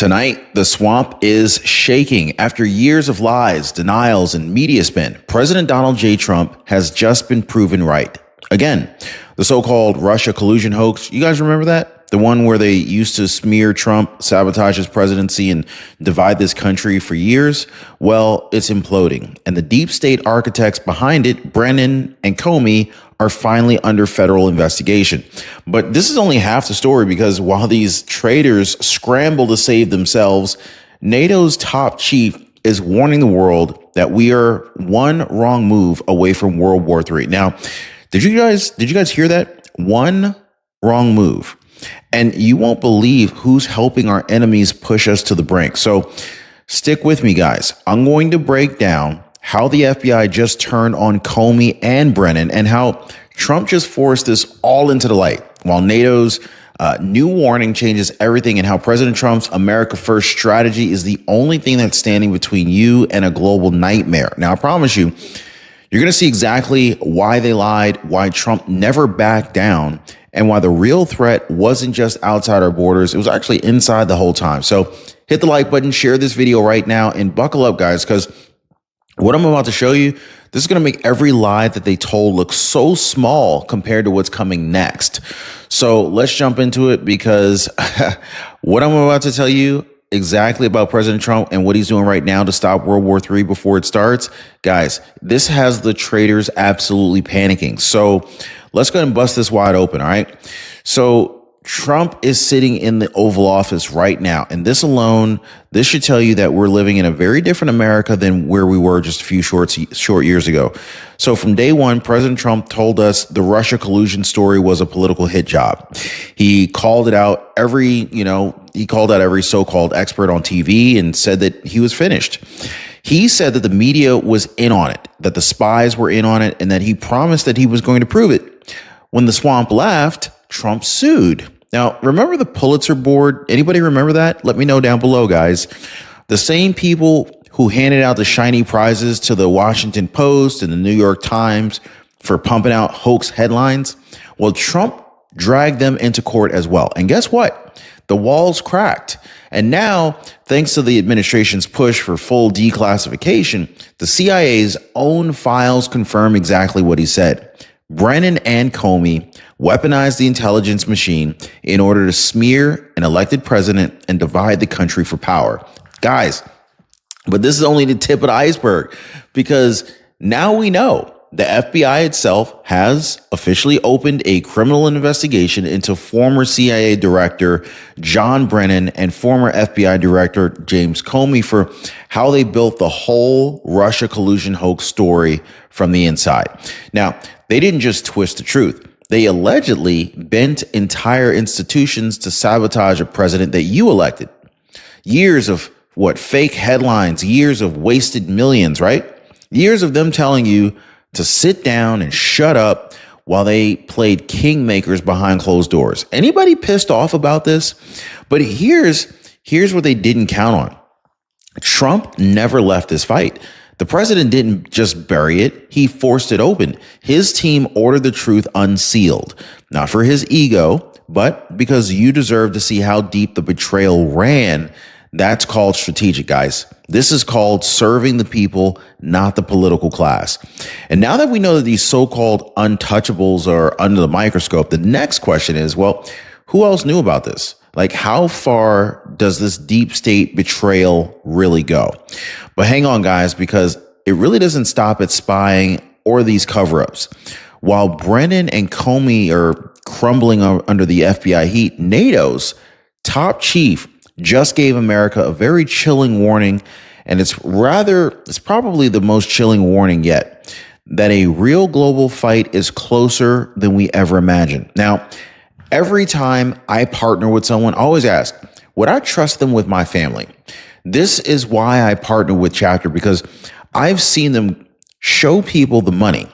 Tonight, the swamp is shaking. After years of lies, denials, and media spin, President Donald J. Trump has just been proven right. Again, the so-called Russia Collusion Hoax. You guys remember that? The one where they used to smear Trump, sabotage his presidency, and divide this country for years? Well, it's imploding. And the deep state architects behind it, Brennan and Comey, are finally under federal investigation. But this is only half the story, because while these traitors scramble to save themselves, NATO's top chief is warning the world that we are one wrong move away from World War III. Now, did you guys hear that? One wrong move. And you won't believe who's helping our enemies push us to the brink. So stick with me, guys. I'm going to break down how the FBI just turned on Comey and Brennan, and how Trump just forced this all into the light, while NATO's new warning changes everything, and how President Trump's America First strategy is the only thing that's standing between you and a global nightmare. Now, I promise you, you're going to see exactly why they lied, why Trump never backed down, and why the real threat wasn't just outside our borders. It was actually inside the whole time. So hit the like button, share this video right now, and buckle up, guys, because what I'm about to show you, this is going to make every lie that they told look so small compared to what's coming next. So let's jump into it, because what I'm about to tell you exactly about President Trump and what he's doing right now to stop World War III before it starts, guys, this has the traitors absolutely panicking. So let's go ahead and bust this wide open. All right. So Trump is sitting in the Oval Office right now, and this alone, this should tell you that we're living in a very different America than where we were just a few short years ago. So from day one, President Trump told us the Russia collusion story was a political hit job. He called it out every so-called expert on TV and said that he was finished. He said that the media was in on it, that the spies were in on it, and that he promised that he was going to prove it. When the swamp left, Trump sued. Now, remember the Pulitzer board? Anybody remember that? Let me know down below, guys. The same people who handed out the shiny prizes to the Washington Post and the New York Times for pumping out hoax headlines. Well, Trump dragged them into court as well. And guess what? The walls cracked. And now, thanks to the administration's push for full declassification, the CIA's own files confirm exactly what he said. Brennan and Comey weaponized the intelligence machine in order to smear an elected president and divide the country for power. Guys, but this is only the tip of the iceberg, because now we know the FBI itself has officially opened a criminal investigation into former CIA Director John Brennan and former FBI Director James Comey for how they built the whole Russia collusion hoax story from the inside. Now, they didn't just twist the truth. They allegedly bent entire institutions to sabotage a president that you elected. Years of fake headlines, years of wasted millions, right? Years of them telling you to sit down and shut up while they played kingmakers behind closed doors. Anybody pissed off about this? But here's what they didn't count on. Trump never left this fight. The president didn't just bury it. He forced it open. His team ordered the truth unsealed, not for his ego, but because you deserve to see how deep the betrayal ran. That's called strategic, guys. This is called serving the people, not the political class. And now that we know that these so-called untouchables are under the microscope, the next question is, well, who else knew about this? Like, how far does this deep state betrayal really go? But hang on, guys, because it really doesn't stop at spying or these cover-ups. While Brennan and Comey are crumbling under the FBI heat, NATO's top chief just gave America a very chilling warning, and it's probably the most chilling warning yet, that a real global fight is closer than we ever imagined. Now, every time I partner with someone, I always ask, would I trust them with my family? This is why I partner with Chapter, because I've seen them show people the money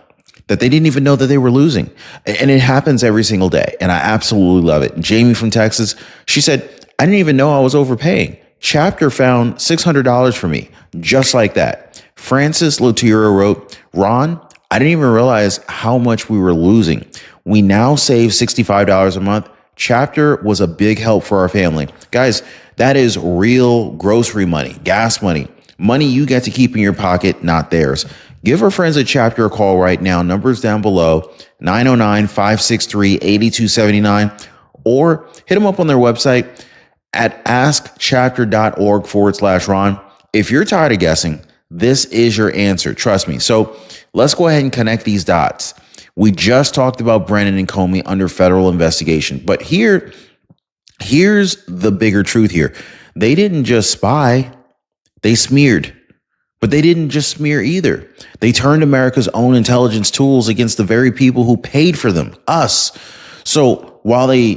that they didn't even know that they were losing. And it happens every single day. And I absolutely love it. Jamie from Texas, she said, I didn't even know I was overpaying. Chapter found $600 for me, just like that. Francis Lotero wrote, Ron, I didn't even realize how much we were losing. We now save $65 a month Chapter was a big help for our family. Guys, that is real grocery money, gas money, money you get to keep in your pocket, not theirs. Give our friends at Chapter a call right now. Numbers down below, 909-563-8279, or hit them up on their website at askchapter.org/Ron. If you're tired of guessing, this is your answer. Trust me. So let's go ahead and connect these dots. We just talked about Brennan and Comey under federal investigation, but here's the bigger truth here. They didn't just spy, they smeared. But they didn't just smear either. They turned America's own intelligence tools against the very people who paid for them, us. So while they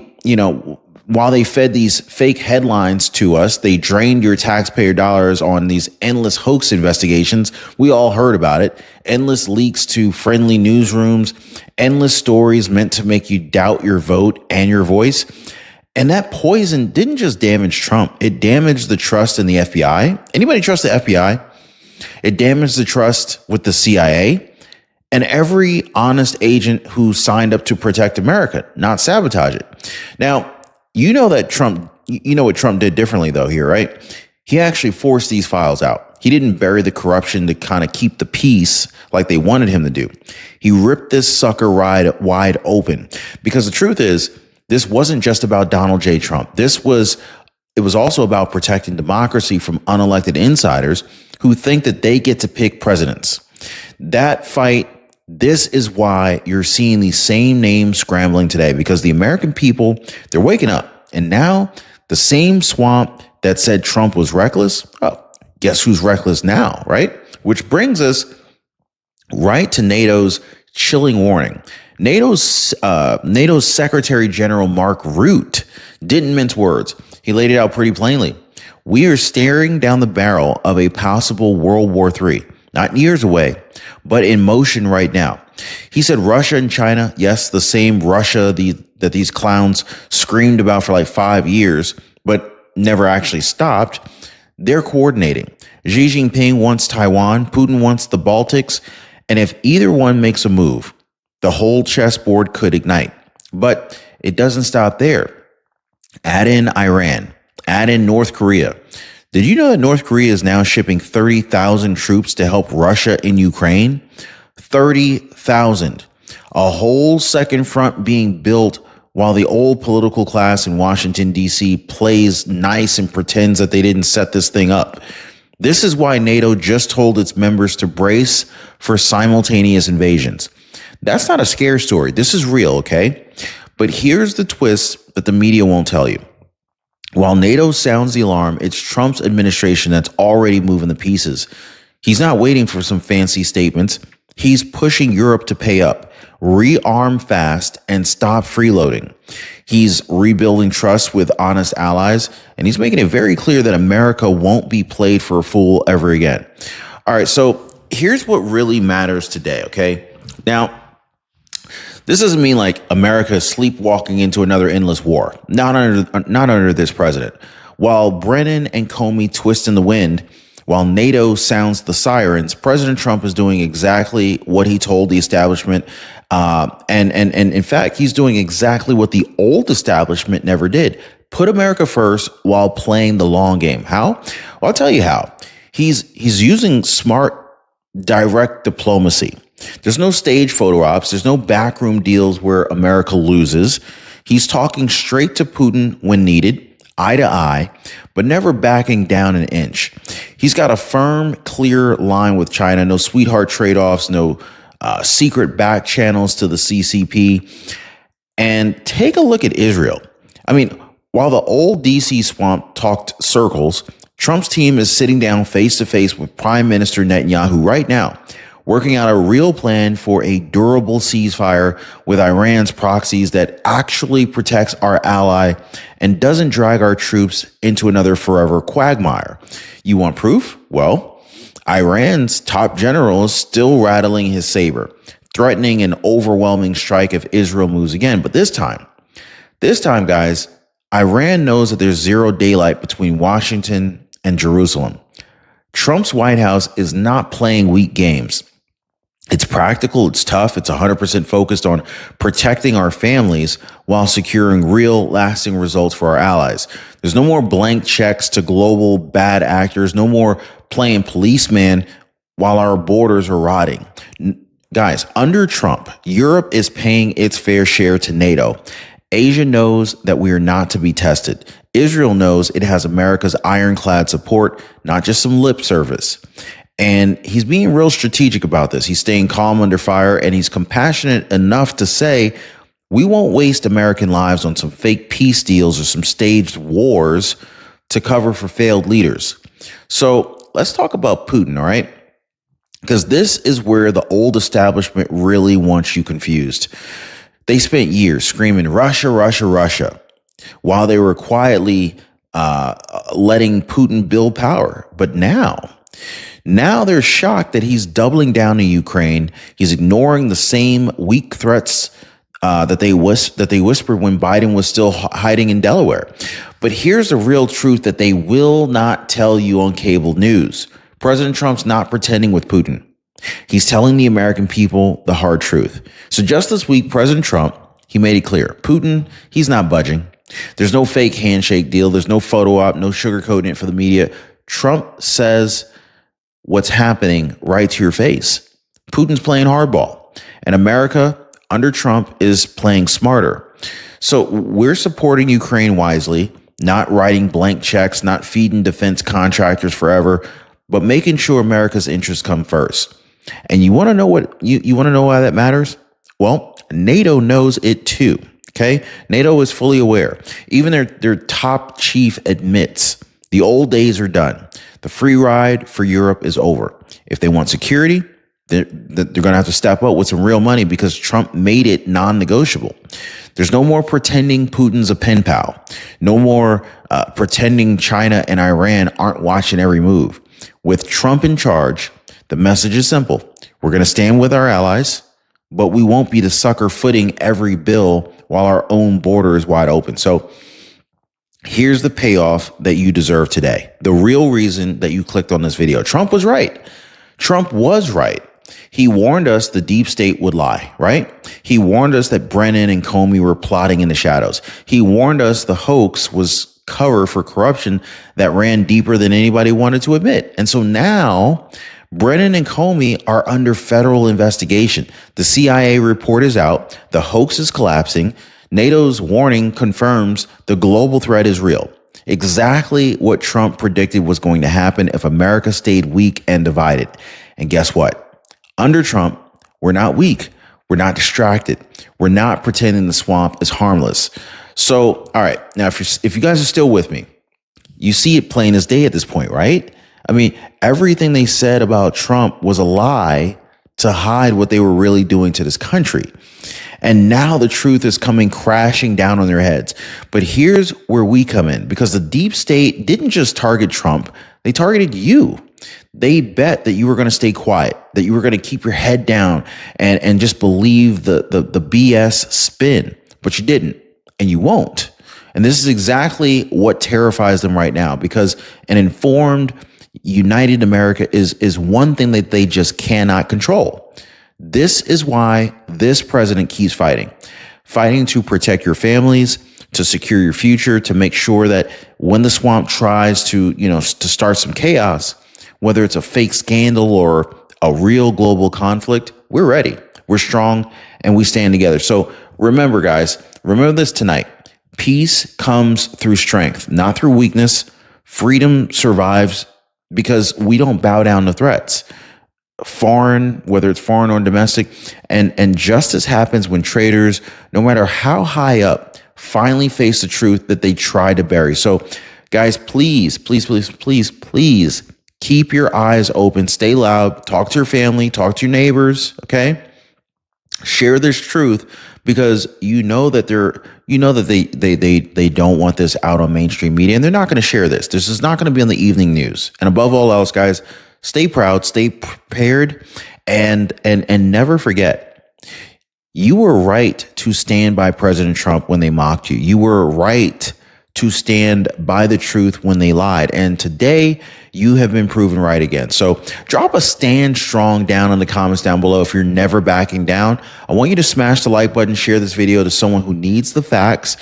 fed these fake headlines to us, they drained your taxpayer dollars on these endless hoax investigations. We all heard about it. Endless leaks to friendly newsrooms, endless stories meant to make you doubt your vote and your voice. And that poison didn't just damage Trump. It damaged the trust in the FBI. Anybody trust the FBI? It damaged the trust with the CIA and every honest agent who signed up to protect America, not sabotage it. Now, you know what Trump did differently though here, right? He actually forced these files out. He didn't bury the corruption to kind of keep the peace like they wanted him to do. He ripped this sucker wide open because the truth is, this wasn't just about Donald J. Trump. It was also about protecting democracy from unelected insiders who think that they get to pick presidents. That fight, this is why you're seeing these same names scrambling today, because the American people, they're waking up. And now the same swamp that said Trump was reckless, oh, guess who's reckless now, right? Which brings us right to NATO's chilling warning. NATO's Secretary General Mark Rutte didn't mince words. He laid it out pretty plainly. We are staring down the barrel of a possible World War III, not years away, but in motion right now. He said Russia and China, yes, the same Russia that these clowns screamed about for like 5 years, but never actually stopped, they're coordinating. Xi Jinping wants Taiwan, Putin wants the Baltics, and if either one makes a move, the whole chessboard could ignite. But it doesn't stop there. Add in Iran, add in North Korea. Did you know that North Korea is now shipping 30,000 troops to help Russia in Ukraine? 30,000. A whole second front being built while the old political class in Washington, D.C. plays nice and pretends that they didn't set this thing up. This is why NATO just told its members to brace for simultaneous invasions. That's not a scare story. This is real, okay? But here's the twist that the media won't tell you. While NATO sounds the alarm, it's Trump's administration that's already moving the pieces. He's not waiting for some fancy statements. He's pushing Europe to pay up, rearm fast, and stop freeloading. He's rebuilding trust with honest allies, and he's making it very clear that America won't be played for a fool ever again. All right, so here's what really matters today, okay? Now, this doesn't mean like America is sleepwalking into another endless war. Not under this president. While Brennan and Comey twist in the wind, while NATO sounds the sirens, President Trump is doing exactly what he told the establishment. And in fact, he's doing exactly what the old establishment never did. Put America first while playing the long game. How? Well, I'll tell you how. He's using smart, direct diplomacy. There's no stage photo ops. There's no backroom deals where America loses. He's talking straight to Putin when needed, eye to eye, but never backing down an inch. He's got a firm, clear line with China. No sweetheart trade-offs, no secret back channels to the CCP. And take a look at Israel. I mean, while the old DC swamp talked circles, Trump's team is sitting down face to face with Prime Minister Netanyahu right now, working out a real plan for a durable ceasefire with Iran's proxies that actually protects our ally and doesn't drag our troops into another forever quagmire. You want proof? Well, Iran's top general is still rattling his saber, threatening an overwhelming strike if Israel moves again. But this time, guys, Iran knows that there's zero daylight between Washington and Jerusalem. Trump's White House is not playing weak games. It's practical, it's tough, it's 100% focused on protecting our families while securing real, lasting results for our allies. There's no more blank checks to global bad actors, no more playing policeman while our borders are rotting. Guys, under Trump, Europe is paying its fair share to NATO. Asia knows that we are not to be tested. Israel knows it has America's ironclad support, not just some lip service. And he's being real strategic about this. He's staying calm under fire, and he's compassionate enough to say, we won't waste American lives on some fake peace deals or some staged wars to cover for failed leaders. So let's talk about Putin, all right? Because this is where the old establishment really wants you confused. They spent years screaming, Russia, Russia, Russia, while they were quietly letting Putin build power. But now they're shocked that he's doubling down in Ukraine. He's ignoring the same weak threats that they whispered when Biden was still hiding in Delaware. But here's the real truth that they will not tell you on cable news. President Trump's not pretending with Putin. He's telling the American people the hard truth. So just this week, President Trump, he made it clear. Putin, he's not budging. There's no fake handshake deal. There's no photo op, no sugarcoating it for the media. Trump says what's happening right to your face. Putin's playing hardball, and America under Trump is playing smarter. So we're supporting Ukraine wisely, not writing blank checks, not feeding defense contractors forever, but making sure America's interests come first. And you want to know what you want to know why that matters? Well, NATO knows it too. Okay, NATO is fully aware. Even their top chief admits the old days are done. The free ride for Europe is over. If they want security, they're going to have to step up with some real money because Trump made it non-negotiable. There's no more pretending Putin's a pen pal. No more pretending China and Iran aren't watching every move. With Trump in charge, the message is simple. We're going to stand with our allies, but we won't be the sucker footing every bill while our own border is wide open. So here's the payoff that you deserve today. The real reason that you clicked on this video. Trump was right. Trump was right. He warned us the deep state would lie, right? He warned us that Brennan and Comey were plotting in the shadows. He warned us the hoax was cover for corruption that ran deeper than anybody wanted to admit. And so now Brennan and Comey are under federal investigation. The CIA report is out. The hoax is collapsing. NATO's warning confirms the global threat is real. Exactly what Trump predicted was going to happen if America stayed weak and divided. And guess what? Under Trump, we're not weak. We're not distracted. We're not pretending the swamp is harmless. So, all right. Now, if you guys are still with me, you see it plain as day at this point, right? I mean, everything they said about Trump was a lie to hide what they were really doing to this country. And now the truth is coming crashing down on their heads. But here's where we come in, because the deep state didn't just target Trump. They targeted you. They bet that you were going to stay quiet, that you were going to keep your head down and just believe the BS spin. But you didn't, and you won't. And this is exactly what terrifies them right now, because an informed, united America is one thing that they just cannot control. This is why this president keeps fighting to protect your families, to secure your future, to make sure that when the swamp tries to start some chaos, whether it's a fake scandal or a real global conflict, we're ready, we're strong, and we stand together. So remember, guys, remember this tonight. Peace comes through strength, not through weakness. Freedom survives because we don't bow down to threats. Foreign, whether it's foreign or domestic, and justice happens when traitors, no matter how high up, finally face the truth that they tried to bury. So, guys, please keep your eyes open, stay loud, talk to your family, talk to your neighbors, okay? Share this truth, because you know that they don't want this out on mainstream media, and they're not going to share this. This is not going to be on the evening news. And above all else, guys, stay proud, stay prepared, and never forget, you were right to stand by President Trump when they mocked you. You were right to stand by the truth when they lied. And today you have been proven right again. So drop a stand strong down in the comments down below if you're never backing down. I want you to smash the like button, share this video to someone who needs the facts,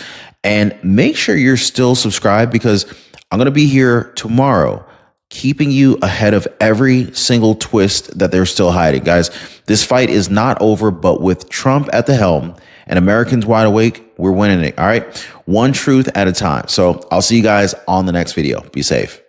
and make sure you're still subscribed, because I'm going to be here tomorrow keeping you ahead of every single twist that they're still hiding. Guys, this fight is not over, but with Trump at the helm and Americans wide awake, we're winning it. All right. One truth at a time. So I'll see you guys on the next video. Be safe.